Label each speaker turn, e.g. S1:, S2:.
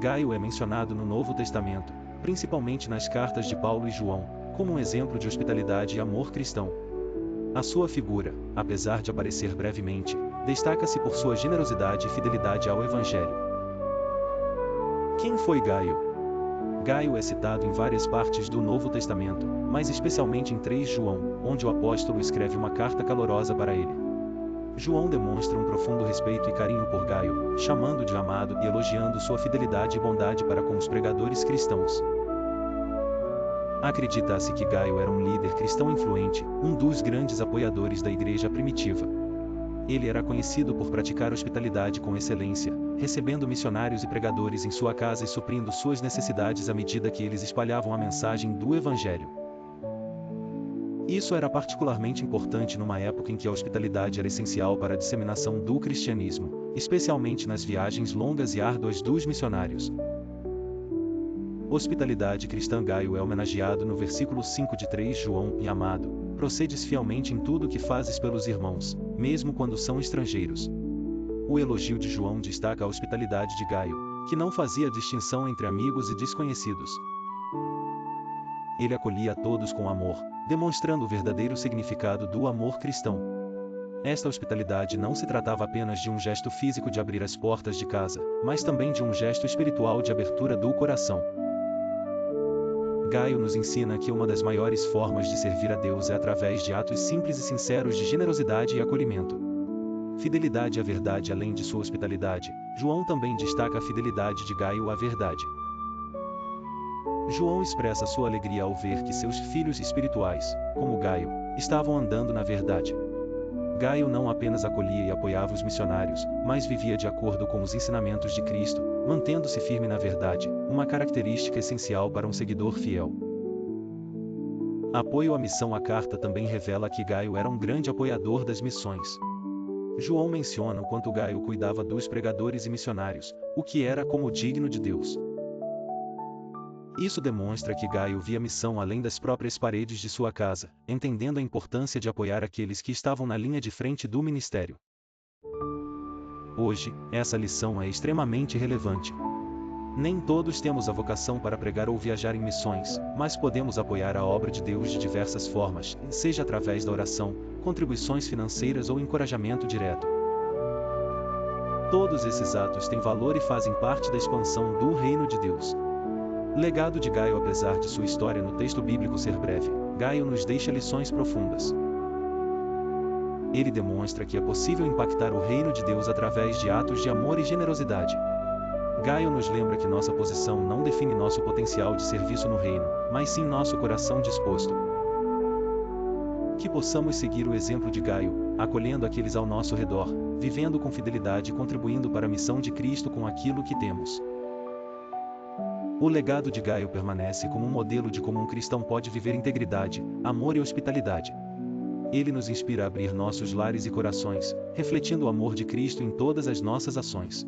S1: Gaio é mencionado no Novo Testamento, principalmente nas cartas de Paulo e João, como um exemplo de hospitalidade e amor cristão. A sua figura, apesar de aparecer brevemente, destaca-se por sua generosidade e fidelidade ao Evangelho. Quem foi Gaio? Gaio é citado em várias partes do Novo Testamento, mas especialmente em 3 João, onde o apóstolo escreve uma carta calorosa para ele. João demonstra um profundo respeito e carinho por Gaio, chamando-o de amado e elogiando sua fidelidade e bondade para com os pregadores cristãos. Acredita-se que Gaio era um líder cristão influente, um dos grandes apoiadores da igreja primitiva. Ele era conhecido por praticar hospitalidade com excelência, recebendo missionários e pregadores em sua casa e suprindo suas necessidades à medida que eles espalhavam a mensagem do Evangelho. Isso era particularmente importante numa época em que a hospitalidade era essencial para a disseminação do cristianismo, especialmente nas viagens longas e árduas dos missionários. Hospitalidade cristã. Gaio é homenageado no versículo 5 de 3 João: e amado, procedes fielmente em tudo o que fazes pelos irmãos, mesmo quando são estrangeiros. O elogio de João destaca a hospitalidade de Gaio, que não fazia distinção entre amigos e desconhecidos. Ele acolhia a todos com amor, demonstrando o verdadeiro significado do amor cristão. Esta hospitalidade não se tratava apenas de um gesto físico de abrir as portas de casa, mas também de um gesto espiritual de abertura do coração. Gaio nos ensina que uma das maiores formas de servir a Deus é através de atos simples e sinceros de generosidade e acolhimento. Fidelidade à verdade. Além de sua hospitalidade, João também destaca a fidelidade de Gaio à verdade. João expressa sua alegria ao ver que seus filhos espirituais, como Gaio, estavam andando na verdade. Gaio não apenas acolhia e apoiava os missionários, mas vivia de acordo com os ensinamentos de Cristo, mantendo-se firme na verdade, uma característica essencial para um seguidor fiel. Apoio à missão. A carta também revela que Gaio era um grande apoiador das missões. João menciona o quanto Gaio cuidava dos pregadores e missionários, o que era como digno de Deus. Isso demonstra que Gaio via missão além das próprias paredes de sua casa, entendendo a importância de apoiar aqueles que estavam na linha de frente do ministério. Hoje, essa lição é extremamente relevante. Nem todos temos a vocação para pregar ou viajar em missões, mas podemos apoiar a obra de Deus de diversas formas, seja através da oração, contribuições financeiras ou encorajamento direto. Todos esses atos têm valor e fazem parte da expansão do reino de Deus. Legado de Gaio. Apesar de sua história no texto bíblico ser breve, Gaio nos deixa lições profundas. Ele demonstra que é possível impactar o reino de Deus através de atos de amor e generosidade. Gaio nos lembra que nossa posição não define nosso potencial de serviço no reino, mas sim nosso coração disposto. Que possamos seguir o exemplo de Gaio, acolhendo aqueles ao nosso redor, vivendo com fidelidade e contribuindo para a missão de Cristo com aquilo que temos. O legado de Gaio permanece como um modelo de como um cristão pode viver integridade, amor e hospitalidade. Ele nos inspira a abrir nossos lares e corações, refletindo o amor de Cristo em todas as nossas ações.